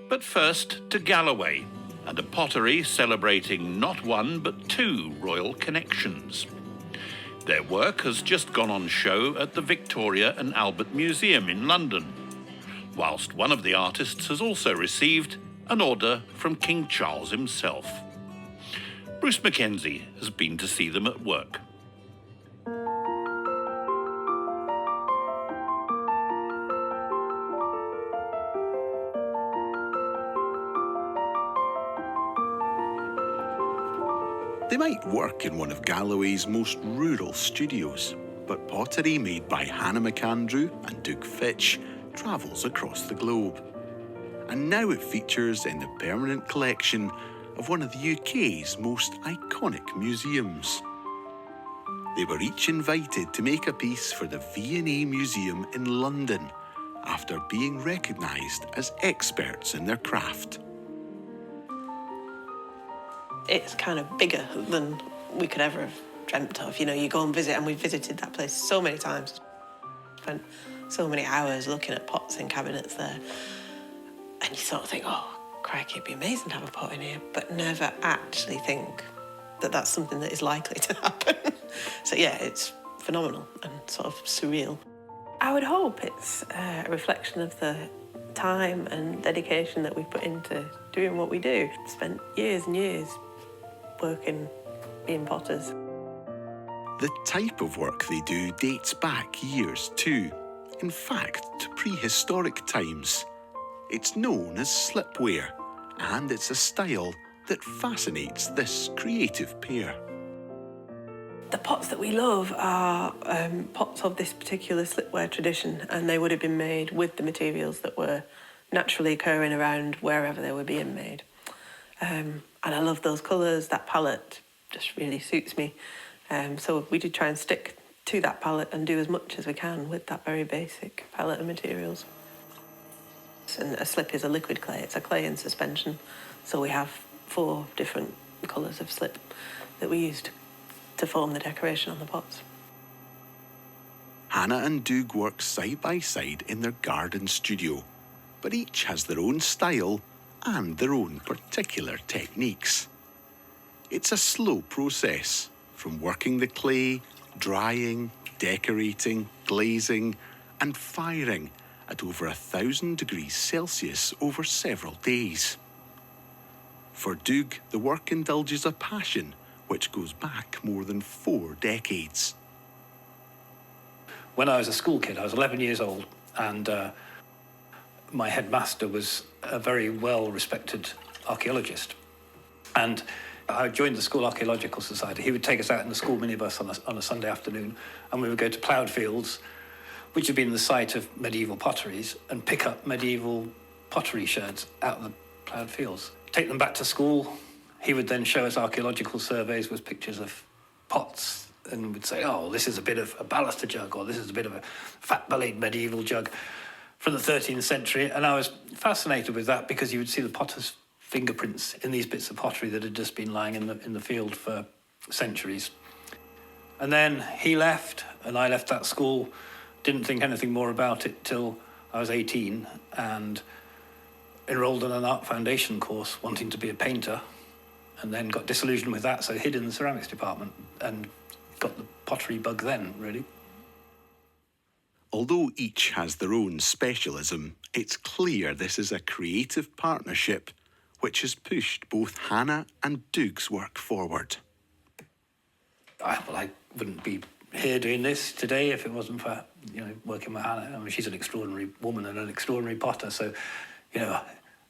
But first to Galloway, and a pottery celebrating not one but two royal connections. Their work has just gone on show at the Victoria and Albert Museum in London, whilst one of the artists has also received an order from King Charles himself. Bruce Mackenzie has been to see them at work. They might work in one of Galloway's most rural studios, but pottery made by Hannah McAndrew and Doug Fitch travels across the globe. And now it features in the permanent collection of one of the UK's most iconic museums. They were each invited to make a piece for the V&A Museum in London after being recognised as experts in their craft. It's kind of bigger than we could ever have dreamt of. You know, you go and visit, and we've visited that place so many times. Spent so many hours looking at pots and cabinets there. And you sort of think, oh, crikey, it'd be amazing to have a pot in here, but never actually think that that's something that is likely to happen. So, yeah, it's phenomenal and sort of surreal. I would hope it's a reflection of the time and dedication that we put into doing what we do. Spent years and years working, being potters. The type of work they do dates back years too. In fact, to prehistoric times. It's known as slipware, and it's a style that fascinates this creative pair. The pots that we love are pots of this particular slipware tradition, and they would have been made with the materials that were naturally occurring around wherever they were being made. And I love those colours. That palette just really suits me. So we did try and stick to that palette and do as much as we can with that very basic palette of materials. And a slip is a liquid clay. It's a clay in suspension. So we have 4 different colours of slip that we used to form the decoration on the pots. Hannah and Doug work side by side in their garden studio, but each has their own style and their own particular techniques. It's a slow process, from working the clay, drying, decorating, glazing, and firing at over 1,000 degrees Celsius over several days. For Doug, the work indulges a passion which goes back more than 4 decades. When I was a school kid, I was 11 years old, and my headmaster was a very well-respected archaeologist. And I joined the School Archaeological Society. He would take us out in the school minibus on a Sunday afternoon, and we would go to ploughed fields, which had been the site of medieval potteries, and pick up medieval pottery sherds out of the ploughed fields. Take them back to school. He would then show us archaeological surveys with pictures of pots, and would say, oh, this is a bit of a baluster jug, or this is a bit of a fat-bellied medieval jug from the 13th century. And I was fascinated with that because you would see the potter's fingerprints in these bits of pottery that had just been lying in the field for centuries. And then he left, and I left that school. Didn't think anything more about it till I was 18 and enrolled in an art foundation course wanting to be a painter, and then got disillusioned with that, so hid in the ceramics department and got the pottery bug then, really. Although each has their own specialism, it's clear this is a creative partnership which has pushed both Hannah and Doug's work forward. I wouldn't be here doing this today if it wasn't for, working with Hannah. I mean, she's an extraordinary woman and an extraordinary potter, so,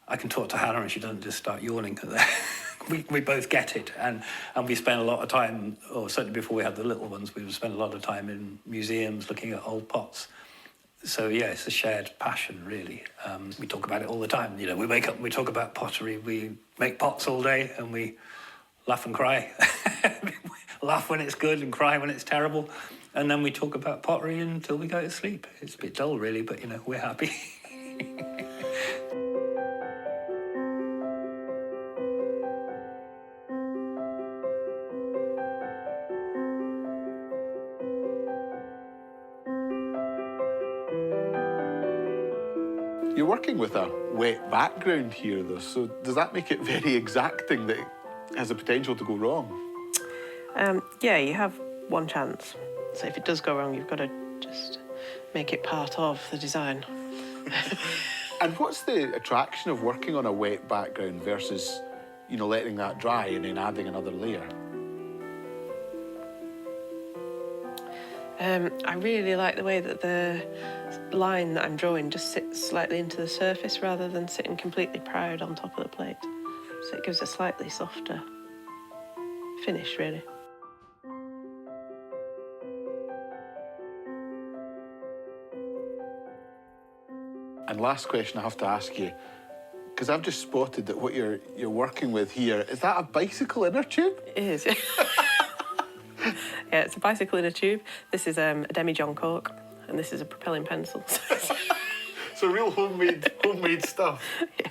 I can talk to Hannah and she doesn't just start yawning. We both get it, and we spend a lot of time, or certainly before we had the little ones, we would spend a lot of time in museums looking at old pots. So, yeah, it's a shared passion, really. We talk about it all the time. We wake up and we talk about pottery. We make pots all day and we laugh and cry. Laugh when it's good and cry when it's terrible. And then we talk about pottery until we go to sleep. It's a bit dull, really, but, we're happy. You're working with a wet background here, though, so does that make it very exacting that it has the potential to go wrong? Yeah, you have one chance. So if it does go wrong, you've got to just make it part of the design. And what's the attraction of working on a wet background versus, you know, letting that dry and then adding another layer? I really like the way that the line that I'm drawing just sits slightly into the surface rather than sitting completely proud on top of the plate. So it gives a slightly softer finish, really. And last question I have to ask you, because I've just spotted that what you're working with here, is that a bicycle inner tube? It is. Yeah, it's a bicycle in a tube. This is a demi-john cork, and this is a propelling pencil. So real homemade stuff. Yeah.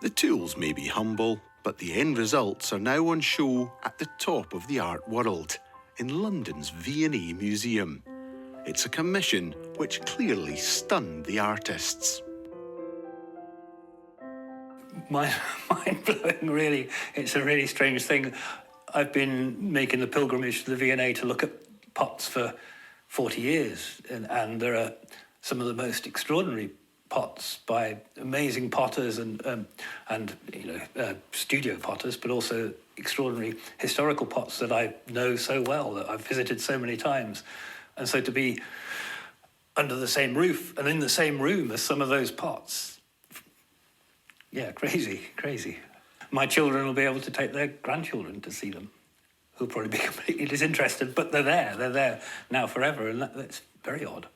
The tools may be humble, but the end results are now on show at the top of the art world, in London's V&A Museum. It's a commission which clearly stunned the artists. Mind-blowing, really. It's a really strange thing. I've been making the pilgrimage to the V&A to look at pots for 40 years, and there are some of the most extraordinary pots by amazing potters and studio potters, but also extraordinary historical pots that I know so well, that I've visited so many times. And so to be under the same roof and in the same room as some of those pots, yeah, crazy. My children will be able to take their grandchildren to see them, who'll probably be completely disinterested, but they're there now forever, and that's very odd.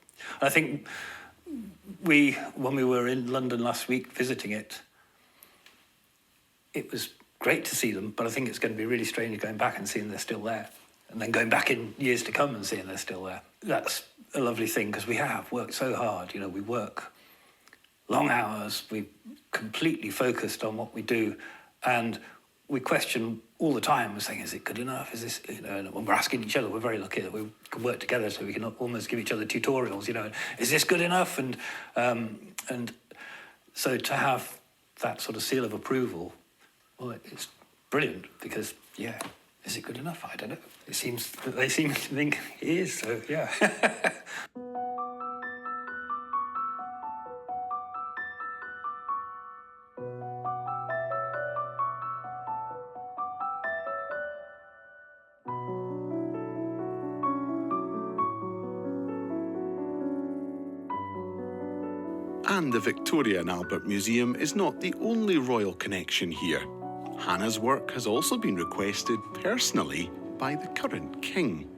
I think when we were in London last week visiting it, it was great to see them, but I think it's going to be really strange going back and seeing they're still there, and then going back in years to come and seeing they're still there. That's a lovely thing, because we have worked so hard. You know, we work long hours, we completely focused on what we do, and we question all the time. We're saying, is it good enough? Is this, you know, and when we're asking each other, we're very lucky that we can work together, so we can almost give each other tutorials, you know, is this good enough? And so to have that sort of seal of approval, well, it's brilliant, because, yeah, is it good enough? I don't know. It seems that they seem to think it is, so yeah. And the Victoria and Albert Museum is not the only royal connection here. Hannah's work has also been requested personally by the current king.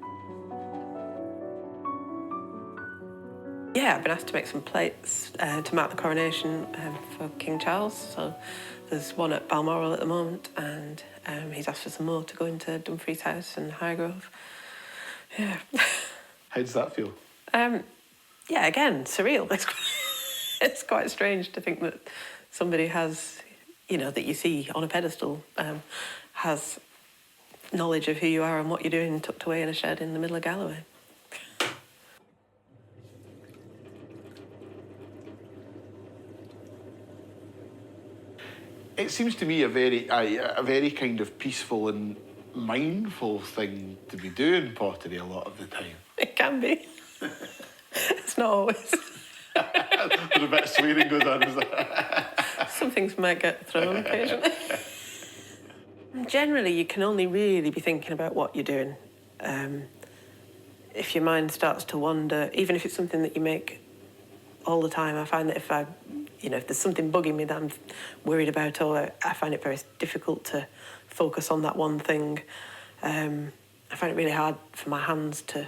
Yeah, I've been asked to make some plates to mark the coronation for King Charles. So there's one at Balmoral at the moment, and he's asked for some more to go into Dumfries House and Highgrove. Yeah. How does that feel? Yeah, again, surreal. It's quite strange to think that somebody has, you know, that you see on a pedestal, has knowledge of who you are and what you're doing tucked away in a shed in the middle of Galloway. It seems to me a very kind of peaceful and mindful thing to be doing pottery a lot of the time. It can be. It's not always. There's a bit of swearing goes on, is there? Some things might get thrown occasionally. Generally, you can only really be thinking about what you're doing. If your mind starts to wander, even if it's something that you make all the time, I find that if there's something bugging me that I'm worried about, or I find it very difficult to focus on that one thing. I find it really hard for my hands to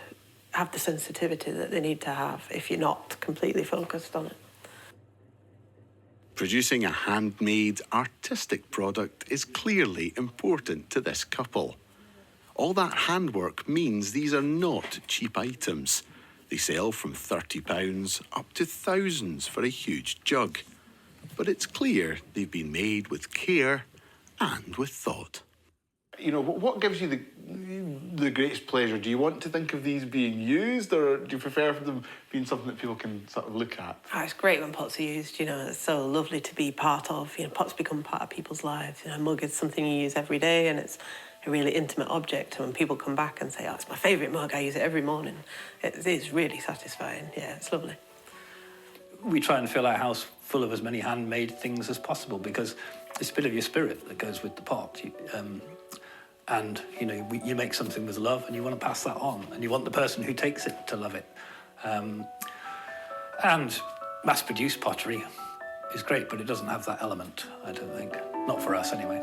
have the sensitivity that they need to have if you're not completely focused on it. Producing a handmade, artistic product is clearly important to this couple. All that handwork means these are not cheap items. They sell from £30 up to thousands for a huge jug. But it's clear they've been made with care and with thought. You know, what gives you the greatest pleasure? Do you want to think of these being used, or do you prefer them being something that people can sort of look at? Oh, it's great when pots are used, you know, it's so lovely to be part of. You know, pots become part of people's lives. You know, a mug is something you use every day, and it's a really intimate object. And when people come back and say, oh, it's my favourite mug, I use it every morning, it is really satisfying. Yeah, it's lovely. We try and fill our house full of as many handmade things as possible, because it's a bit of your spirit that goes with the pot. And, you know, you make something with love and you want to pass that on, and you want the person who takes it to love it. And mass-produced pottery is great, but it doesn't have that element, I don't think. Not for us, anyway.